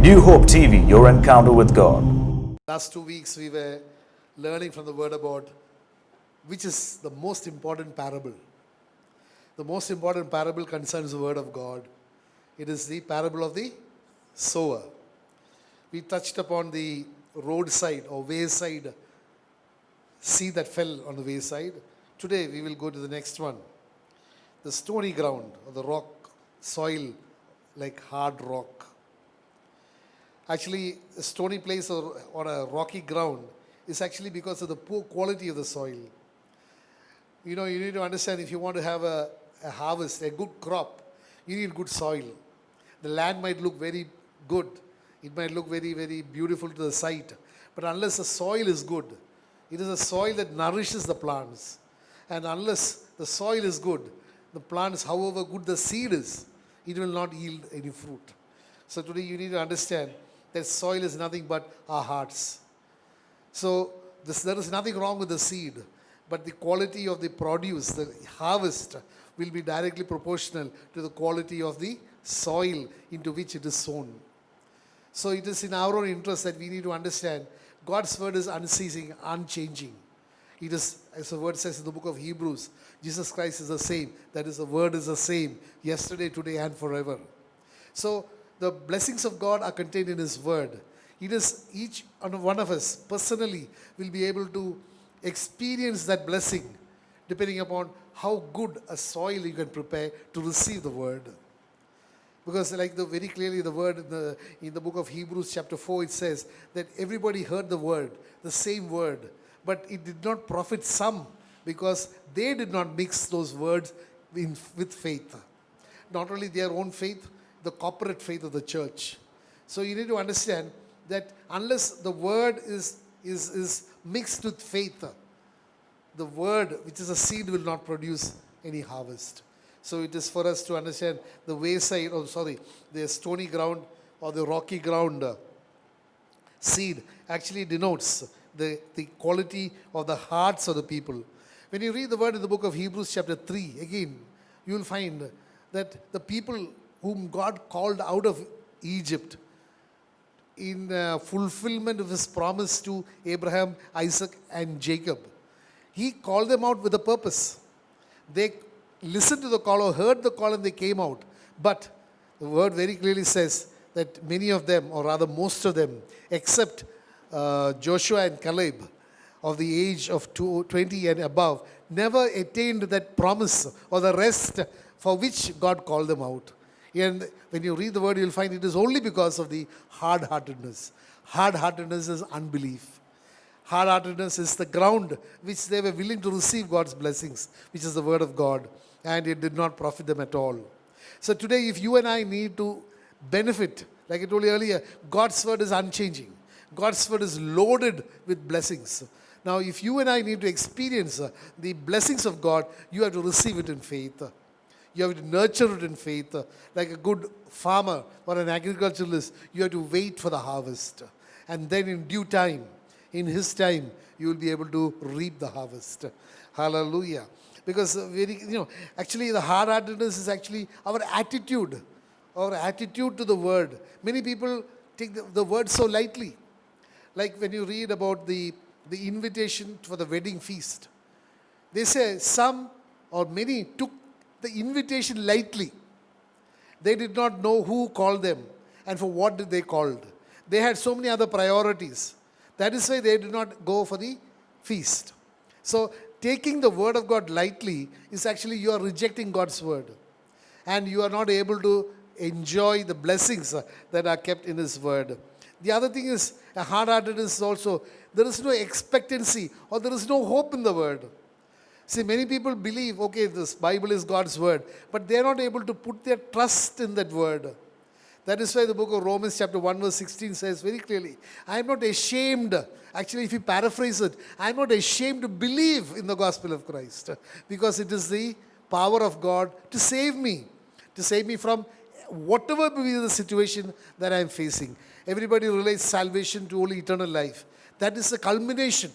New Hope TV, your encounter with God. Last 2 weeks we were learning from the word about which is the most important parable. The most important parable concerns the word of God. It is the parable of the sower. We touched upon the roadside or wayside seed that fell on the wayside. Today we will go to the next one. The stony ground or the rock, soil like hard rock. Actually, a stony place or on a rocky ground is actually because of the poor quality of the soil. You need to understand, if you want to have a harvest, a good crop, you need good soil. The land might look very good. It might look very, very beautiful to the sight. But unless the soil is good, it is a soil that nourishes the plants. And unless the soil is good, the plants, however good the seed is, it will not yield any fruit. So today you need to understand that soil is nothing but our hearts. So there is nothing wrong with the seed, but the quality of the produce, the harvest, will be directly proportional to the quality of the soil into which it is sown. So it is in our own interest that we need to understand God's word is unceasing, unchanging. It is, as the word says in the book of Hebrews, Jesus Christ is the same. That is, the word is the same, yesterday, today, and forever. So the blessings of God are contained in His word. It is each one of us personally will be able to experience that blessing depending upon how good a soil you can prepare to receive the word. Because very clearly the word in the book of Hebrews chapter 4, it says that everybody heard the word, the same word, but it did not profit some because they did not mix those words with faith. Not only their own faith, the corporate faith of the church. So you need to understand that unless the word is mixed with faith, the word, which is a seed, will not produce any harvest. So it is for us to understand the wayside, the stony ground or the rocky ground seed actually denotes the quality of the hearts of the people. When you read the word in the book of Hebrews chapter 3, again, you will find that the people whom God called out of Egypt in fulfillment of His promise to Abraham, Isaac, and Jacob, He called them out with a purpose. They listened to the call or heard the call and they came out. But the word very clearly says that many of them, or rather most of them, except Joshua and Caleb, of the age of 20 and above, never attained that promise or the rest for which God called them out. And when you read the word, you'll find it is only because of the hard-heartedness. Hard-heartedness is unbelief. Hard-heartedness is the ground which they were willing to receive God's blessings, which is the word of God, and it did not profit them at all. So today, if you and I need to benefit, like I told you earlier, God's word is unchanging. God's word is loaded with blessings. Now, if you and I need to experience the blessings of God, you have to receive it in faith. You have to nurture it in faith. Like a good farmer or an agriculturalist, you have to wait for the harvest. And then in due time, in His time, you will be able to reap the harvest. Hallelujah. Because actually the hard-heartedness is actually our attitude to the word. Many people take the word so lightly. Like when you read about the invitation for the wedding feast, they say some or many took the invitation lightly. They did not know who called them and for what did they called. They had so many other priorities. That is why they did not go for the feast. So taking the word of God lightly is actually you are rejecting God's word. And you are not able to enjoy the blessings that are kept in His word. The other thing is, a hard-heartedness is also, there is no expectancy or there is no hope in the word. See, many people believe, okay, this Bible is God's word, but they are not able to put their trust in that word. That is why the book of Romans chapter 1 verse 16 says very clearly, I am not ashamed, actually if you paraphrase it, I am not ashamed to believe in the gospel of Christ, because it is the power of God to save me from whatever be the situation that I am facing. Everybody relates salvation to only eternal life. That is the culmination.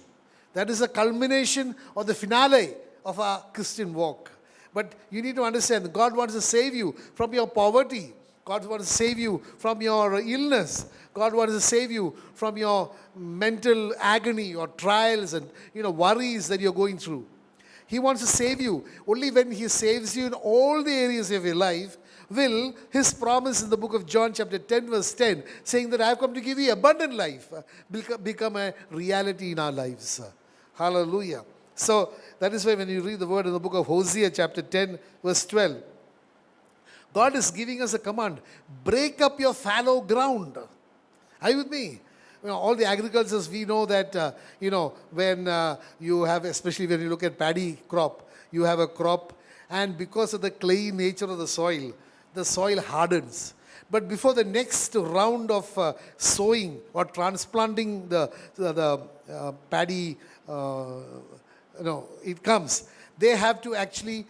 That is the culmination or the finale of our Christian walk. But you need to understand, God wants to save you from your poverty. God wants to save you from your illness. God wants to save you from your mental agony or trials and worries that you're going through. He wants to save you. Only when He saves you in all the areas of your life will His promise in the book of John chapter 10 verse 10 saying that I have come to give you abundant life become a reality in our lives. Hallelujah. So that is why when you read the word in the book of Hosea chapter 10 verse 12, God is giving us a command. Break up your fallow ground. Are you with me? All the agriculturists, we know that, when you have, especially when you look at paddy crop, you have a crop, and because of the clayey nature of the soil hardens. But before the next round of sowing or transplanting the paddy, it comes, they have to actually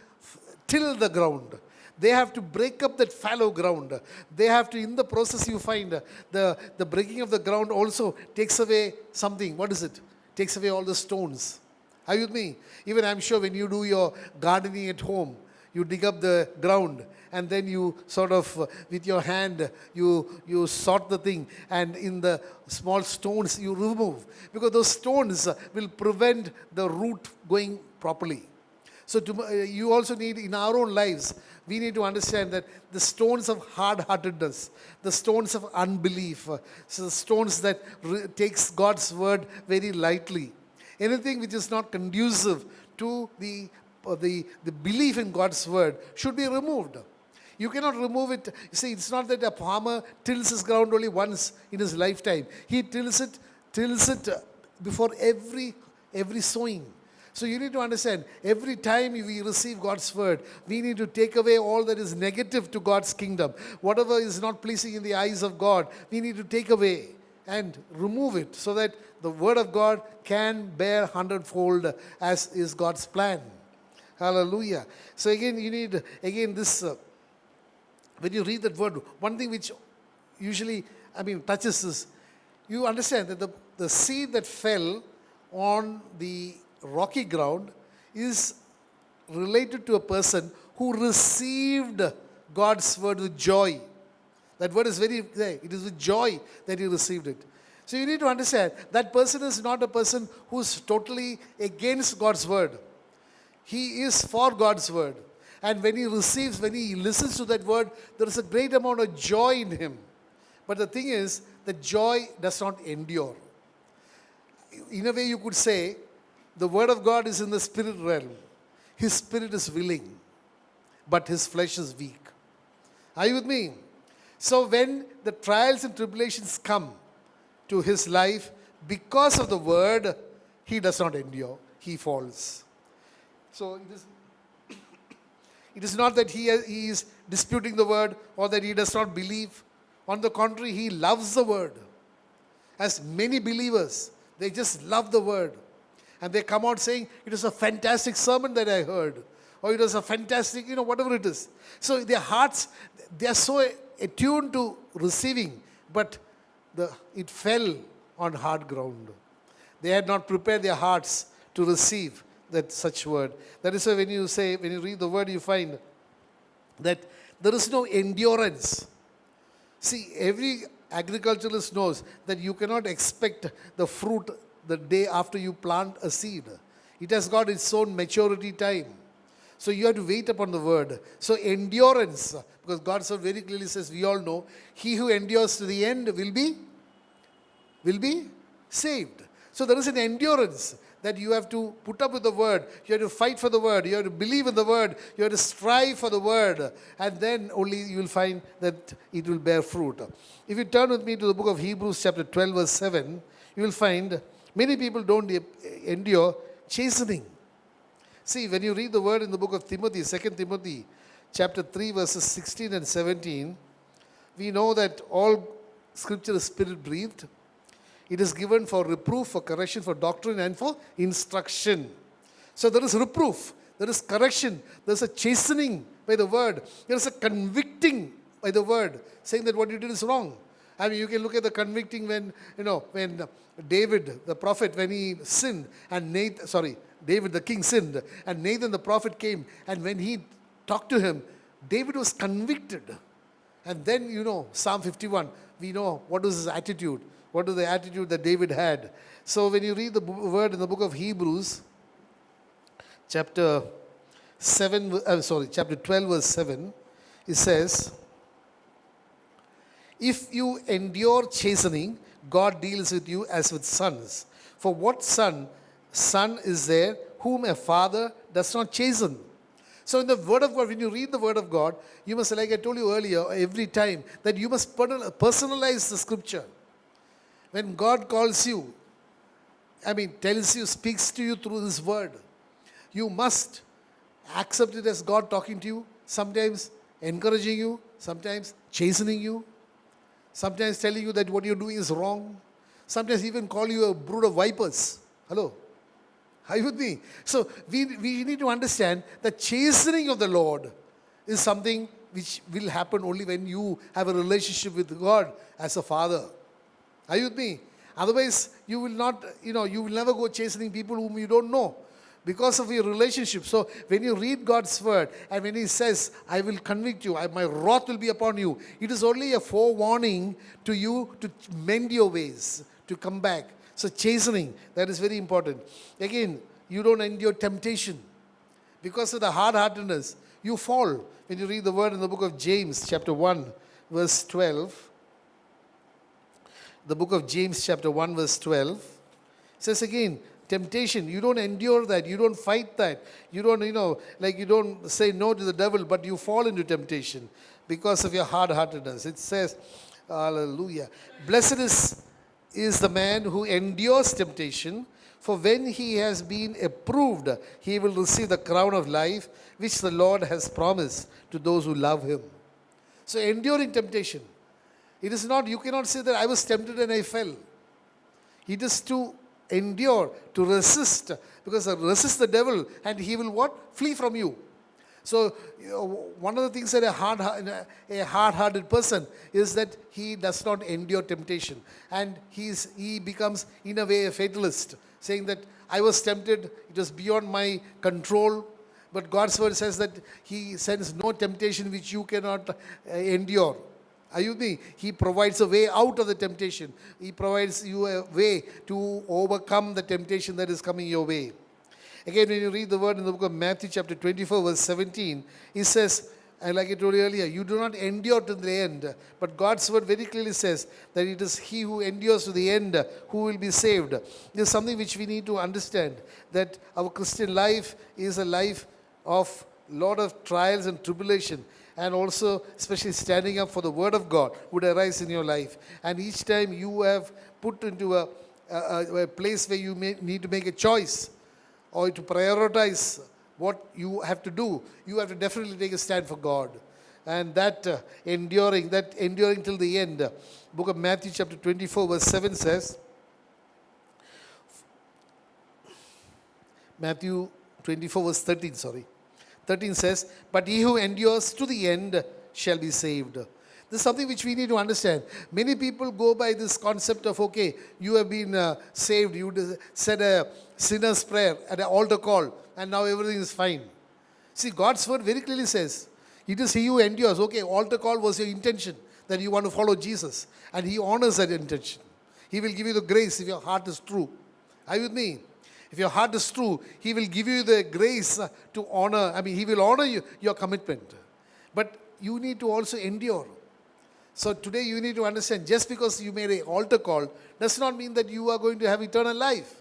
till the ground. They have to break up that fallow ground. They have to, in the process you find, the breaking of the ground also takes away something. What is it? Takes away all the stones. Are you with me? Even I'm sure when you do your gardening at home, you dig up the ground and then you sort of, with your hand, you sort the thing and in the small stones you remove. Because those stones will prevent the root going properly. So you also need, in our own lives, we need to understand that the stones of hard-heartedness, the stones of unbelief, so the stones that takes God's word very lightly, anything which is not conducive to the belief in God's word should be removed. You cannot remove it. You see, it's not that a farmer tills his ground only once in his lifetime. He tills it before every sowing. So you need to understand, every time we receive God's word, we need to take away all that is negative to God's kingdom. Whatever is not pleasing in the eyes of God, we need to take away and remove it so that the word of God can bear 100-fold as is God's plan. Hallelujah. So again, you need, this, when you read that word, one thing which usually, touches is, you understand that the seed that fell on the rocky ground is related to a person who received God's word with joy. That word is it is with joy that he received it. So you need to understand, that person is not a person who's totally against God's word. He is for God's word. And when he listens to that word, there is a great amount of joy in him. But the thing is, the joy does not endure. In a way, you could say, the word of God is in the spirit realm. His spirit is willing, but his flesh is weak. Are you with me? So when the trials and tribulations come to his life, because of the word, he does not endure. He falls. So it is not that he is disputing the word or that he does not believe. On the contrary, he loves the word. As many believers, they just love the word. And they come out saying, it was a fantastic sermon that I heard. Or it was a fantastic, whatever it is. So their hearts, they are so attuned to receiving, but it fell on hard ground. They had not prepared their hearts to receive that such word. That is why when you read the word, you find that there is no endurance. See, every agriculturalist knows that you cannot expect the fruit the day after you plant a seed. It has got its own maturity time. So you have to wait upon the word. So endurance, because God so very clearly says, we all know, he who endures to the end will be saved. So there is an endurance that you have to put up with the word. You have to fight for the word. You have to believe in the word. You have to strive for the word. And then only you will find that it will bear fruit. If you turn with me to the book of Hebrews chapter 12 verse 7, you will find many people don't endure chastening. See, when you read the word in the book of Timothy, 2 Timothy chapter 3 verses 16 and 17, we know that all scripture is spirit-breathed. It is given for reproof, for correction, for doctrine, and for instruction. So there is reproof, there is correction, there is a chastening by the word, there is a convicting by the word, saying that what you did is wrong. You can look at the convicting when David, the prophet, when he sinned, and David the king sinned, and Nathan the prophet came, and when he talked to him, David was convicted. And then, Psalm 51, we know what was his attitude. What was the attitude that David had? So when you read the word in the book of Hebrews, chapter 12, verse 7, it says, if you endure chastening, God deals with you as with sons. For what son is there whom a father does not chasten? So in the Word of God, when you read the Word of God, you must, like I told you earlier, every time, that you must personalize the Scripture. When God calls you, tells you, speaks to you through His Word, you must accept it as God talking to you, sometimes encouraging you, sometimes chastening you, sometimes telling you that what you're doing is wrong, sometimes even call you a brood of vipers. Hello? Are you with me? So we need to understand that chastening of the Lord is something which will happen only when you have a relationship with God as a father. Are you with me? Otherwise, you will not, you will never go chastening people whom you don't know because of your relationship. So when you read God's word and when He says, I will convict you, my wrath will be upon you, it is only a forewarning to you to mend your ways, to come back. So chastening, that is very important. Again, you don't endure temptation. Because of the hard-heartedness, you fall. When you read the word in the book of James, chapter 1, verse 12, the book of James, chapter 1, verse 12, it says again, temptation, you don't endure that, you don't fight that, you don't, you don't say no to the devil, but you fall into temptation because of your hard-heartedness. It says, hallelujah, blessed is the man who endures temptation, for when he has been approved, he will receive the crown of life, which the Lord has promised to those who love Him. So enduring temptation, it is not, you cannot say that I was tempted and I fell. It is to endure, to resist, because resist the devil and he will what? Flee from you. So one of the things that a hard-hearted person is that he does not endure temptation, and he becomes in a way a fatalist, saying that I was tempted, it was beyond my control. But God's word says that He sends no temptation which you cannot endure. Are you with me? He provides a way out of the temptation. He provides you a way to overcome the temptation that is coming your way. Again, when you read the word in the book of Matthew chapter 24, verse 17, it says, and like I told you earlier, you do not endure to the end. But God's word very clearly says that it is he who endures to the end who will be saved. This is something which we need to understand, that our Christian life is a life of lot of trials and tribulation, and also especially standing up for the word of God would arise in your life. And each time you have put into a place where you need to make a choice or to prioritize what you have to do, you have to definitely take a stand for God. And that enduring till the end. Book of Matthew chapter 24 verse 7 says, Matthew 24 verse 13 says, but he who endures to the end shall be saved. This is something which we need to understand. Many people go by this concept of, okay, you have been saved, you said a sinner's prayer at an altar call, and now everything is fine. See, God's word very clearly says, it is he who endures. Okay, altar call was your intention, that you want to follow Jesus, and He honors that intention. He will give you the grace if your heart is true. Are you with me? If your heart is true, He will give you the grace to honor. He will honor your commitment. But you need to also endure. So today you need to understand, just because you made an altar call does not mean that you are going to have eternal life.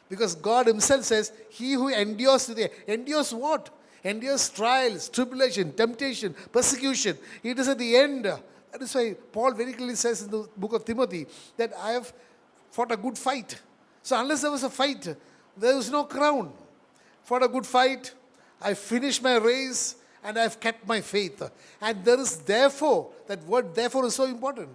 Because God Himself says, he who endures to the end. Endures what? Endures trials, tribulation, temptation, persecution. It is at the end. That is why Paul very clearly says in the book of Timothy that I have fought a good fight. So unless there was a fight, there was no crown. Fought a good fight, I finished my race, and I have kept my faith. And there is therefore, that word therefore is so important.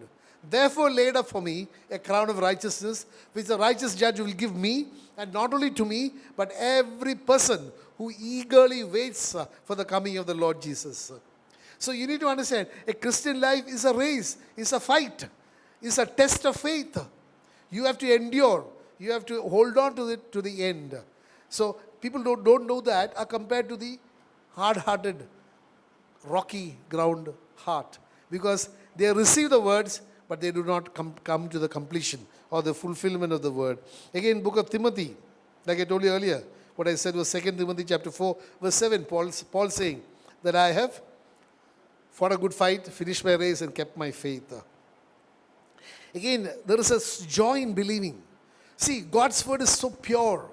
Therefore laid up for me a crown of righteousness, which the righteous judge will give me, and not only to me, but every person who eagerly waits for the coming of the Lord Jesus. So you need to understand, a Christian life is a race, is a fight, is a test of faith. You have to endure. You have to hold on to it to the end. So people don't know that are compared to the hard-hearted, rocky ground heart. because they receive the words, but they do not come to the completion or the fulfillment of the word. Again, book of Timothy, like I told you earlier, what I said was 2 Timothy chapter 4, verse 7, Paul saying that I have fought a good fight, finished my race, and kept my faith. Again, there is a joy in believing. See, God's word is so pure,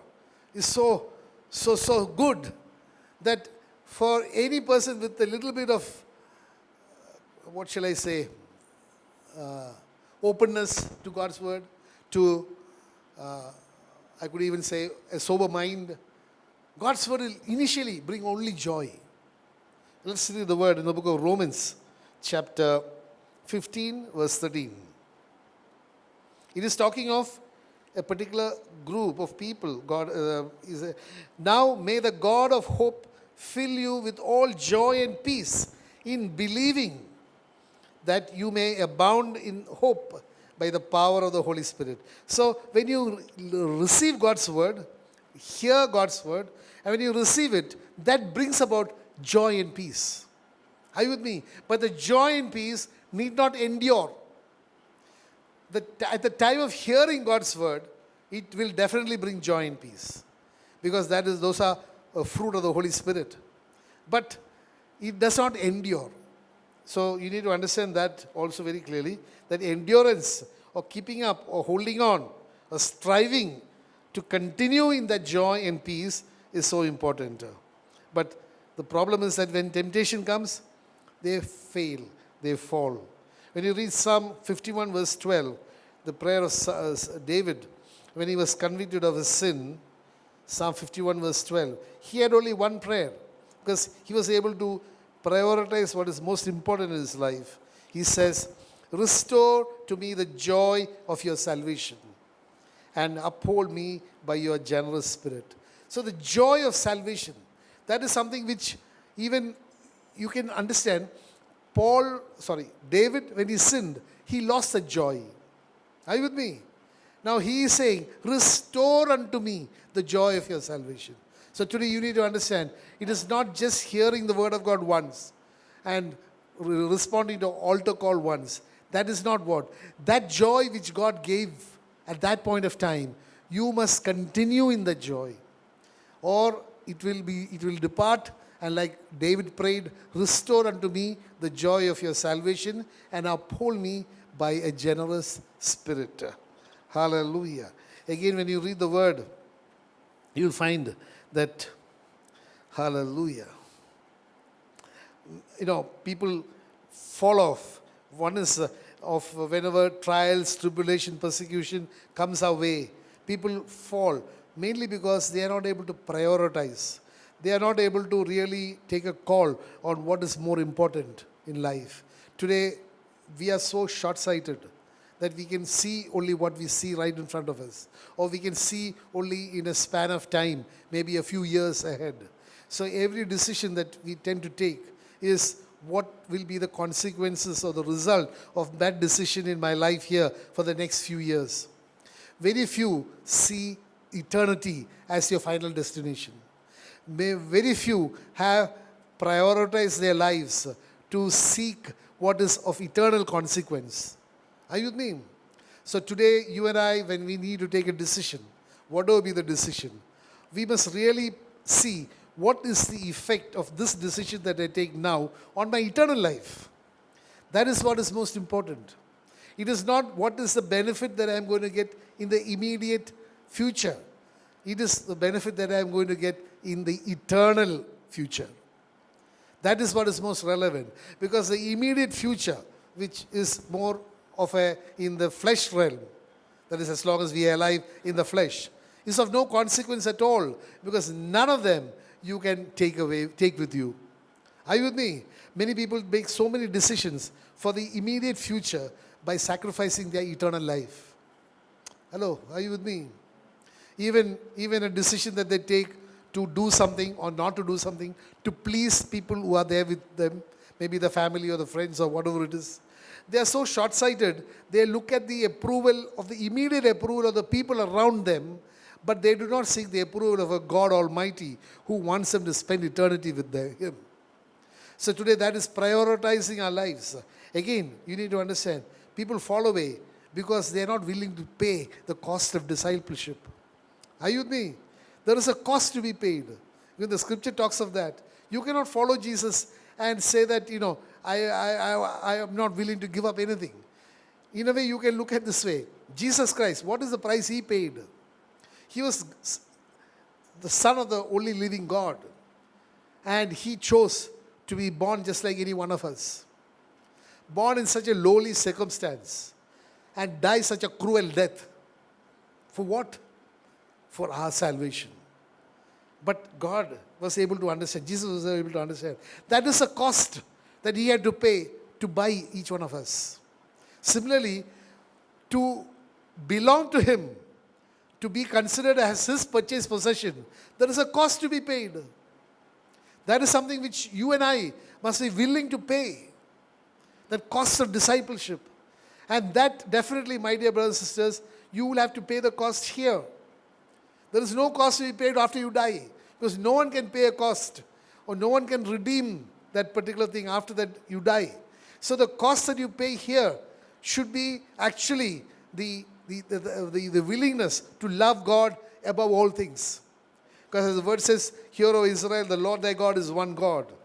is so good, that for any person with a little bit of, what shall I say, openness to God's word, to, I could even say, a sober mind, God's word will initially bring only joy. Let's read the word in the book of Romans, chapter 15, verse 13. It is talking of a particular group of people. Now may the God of hope fill you with all joy and peace in believing, that you may abound in hope by the power of the Holy Spirit. So when you receive God's word, hear God's word, and when you receive it, that brings about joy and peace. Are you with me? But the joy and peace need not endure. At the time of hearing God's word, it will definitely bring joy and peace, because those are a fruit of the Holy Spirit. But it does not endure. So you need to understand that also very clearly, that endurance or keeping up or holding on or striving to continue in that joy and peace is so important. But the problem is that when temptation comes, they fail, they fall. When you read Psalm 51 verse 12, the prayer of David, when he was convicted of his sin, Psalm 51 verse 12, he had only one prayer, because he was able to prioritize what is most important in his life. He says, restore to me the joy of your salvation and uphold me by your generous spirit. So the joy of salvation, that is something which even you can understand. David, when he sinned, he lost the joy. Are you with me? Now he is saying, restore unto me the joy of your salvation. So today you need to understand, it is not just hearing the word of God once and responding to altar call once. That is not what. That joy which God gave at that point of time, you must continue in the joy, or it will depart. And like David prayed, restore unto me the joy of your salvation and uphold me by a generous spirit. Hallelujah. Again, when you read the word, you'll find that, hallelujah, people fall off. One is of whenever trials, tribulation, persecution comes our way, people fall, mainly because they are not able to prioritize. They are not able to really take a call on what is more important in life. Today, we are so short-sighted that we can see only what we see right in front of us, or we can see only in a span of time, maybe a few years ahead. So every decision that we tend to take is what will be the consequences or the result of that decision in my life here for the next few years. Very few see eternity as your final destination. Very few have prioritized their lives to seek what is of eternal consequence. Are you with me? So today, you and I, when we need to take a decision, whatever be the decision, we must really see what is the effect of this decision that I take now on my eternal life. That is what is most important. It is not what is the benefit that I am going to get in the immediate future. It is the benefit that I am going to get in the eternal future. That is what is most relevant, because the immediate future, which is more of in the flesh realm, that is as long as we are alive in the flesh, is of no consequence at all, because none of them you can take with you. Are you with me? Many people make so many decisions for the immediate future by sacrificing their eternal life. Hello, are you with me? Even a decision that they take to do something or not to do something, to please people who are there with them, maybe the family or the friends or whatever it is. They are so short-sighted, they look at the approval of the immediate approval of the people around them, but they do not seek the approval of a God Almighty who wants them to spend eternity with Him. So today that is prioritizing our lives. Again, you need to understand, people fall away because they are not willing to pay the cost of discipleship. Are you with me? There is a cost to be paid. Even the scripture talks of that. You cannot follow Jesus and say that, I am not willing to give up anything. In a way, you can look at this way. Jesus Christ, what is the price he paid? He was the Son of the only living God. And he chose to be born just like any one of us. Born in such a lowly circumstance. And die such a cruel death. For what? For our salvation. But God was able to understand, Jesus was able to understand, that is a cost that he had to pay to buy each one of us. Similarly, to belong to him, to be considered as his purchased possession, there is a cost to be paid. That is something which you and I must be willing to pay. That cost of discipleship. And that definitely, my dear brothers and sisters, you will have to pay the cost here. There is no cost to be paid after you die. Because no one can pay a cost. Or no one can redeem that particular thing after that you die. So the cost that you pay here should be actually the willingness to love God above all things. Because as the word says, "Hear, O Israel, the Lord thy God is one God. You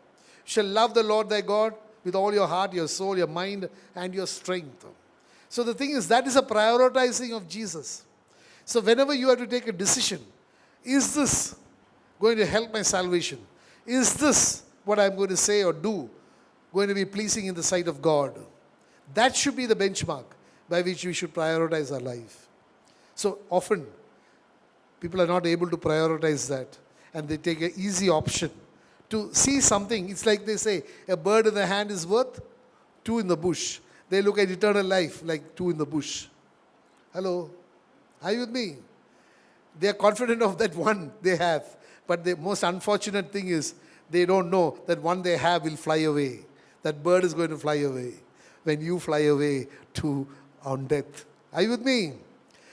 shall love the Lord thy God with all your heart, your soul, your mind, and your strength." So the thing is, that is a prioritizing of Jesus. So whenever you have to take a decision, is this going to help my salvation? Is this what I'm going to say or do going to be pleasing in the sight of God? That should be the benchmark by which we should prioritize our life. So often, people are not able to prioritize that, and they take an easy option to see something. It's like they say, a bird in the hand is worth two in the bush. They look at eternal life like two in the bush. Hello? Are you with me? They are confident of that one they have. But the most unfortunate thing is, they don't know that one they have will fly away. That bird is going to fly away when you fly away to on death. Are you with me?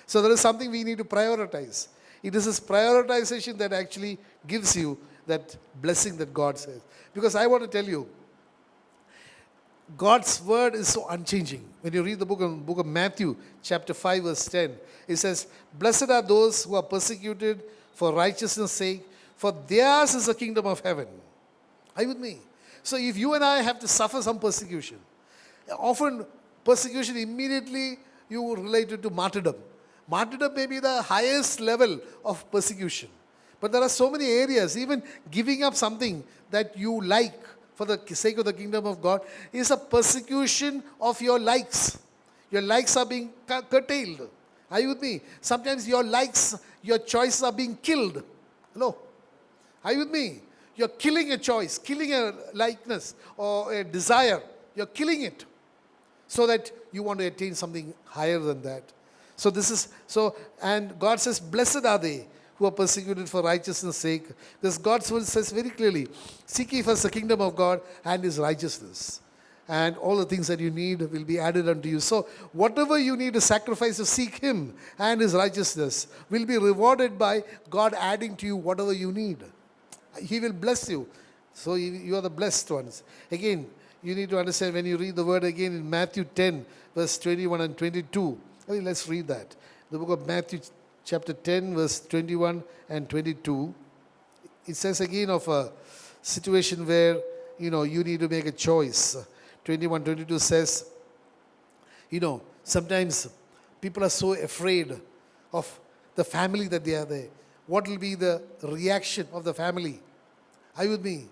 So there is something we need to prioritize. It is this prioritization that actually gives you that blessing that God says. Because I want to tell you, God's word is so unchanging. When you read the book of Matthew, chapter 5, verse 10, it says, "Blessed are those who are persecuted for righteousness' sake, for theirs is the kingdom of heaven." Are you with me? So if you and I have to suffer some persecution, often persecution immediately you relate it to martyrdom. Martyrdom may be the highest level of persecution. But there are so many areas, even giving up something that you like for the sake of the kingdom of God is a persecution of your likes. Your likes are being curtailed. Are you with me? Sometimes your likes, your choices are being killed. Hello? Are you with me? You're killing a choice, killing a likeness or a desire. You're killing it so that you want to attain something higher than that. And God says, "Blessed are they who are persecuted for righteousness' sake." Because God's word says very clearly, "Seek ye first the kingdom of God and his righteousness, and all the things that you need will be added unto you." So whatever you need to sacrifice to seek him and his righteousness will be rewarded by God adding to you whatever you need. He will bless you. So you are the blessed ones. Again, you need to understand when you read the word again in Matthew 10, verse 21 and 22. Let's read that. The book of Matthew chapter 10, verse 21 and 22. It says again of a situation where, you need to make a choice. 21, 22 says, sometimes people are so afraid of the family that they are there. What will be the reaction of the family? Are you with me?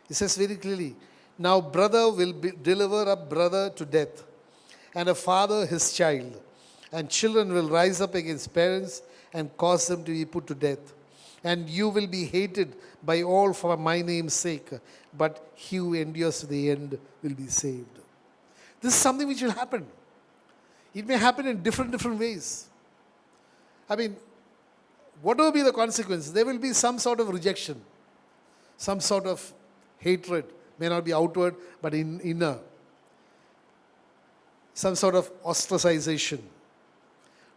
It says very clearly, "Now brother will deliver up brother to death, and a father his child. And children will rise up against parents and cause them to be put to death. And you will be hated by all for my name's sake, but he who endures to the end will be saved." This is something which will happen. It may happen in different ways. Whatever be the consequence, there will be some sort of rejection, some sort of hatred, may not be outward, but inner. Some sort of ostracization.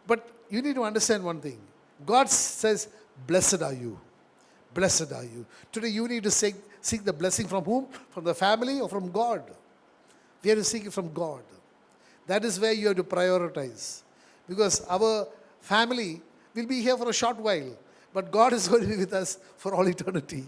But you need to understand one thing. God says, "Blessed are you. Blessed are you." Today you need to seek the blessing from whom? From the family or from God? We have to seek it from God. That is where you have to prioritize. Because our family will be here for a short while, but God is going to be with us for all eternity.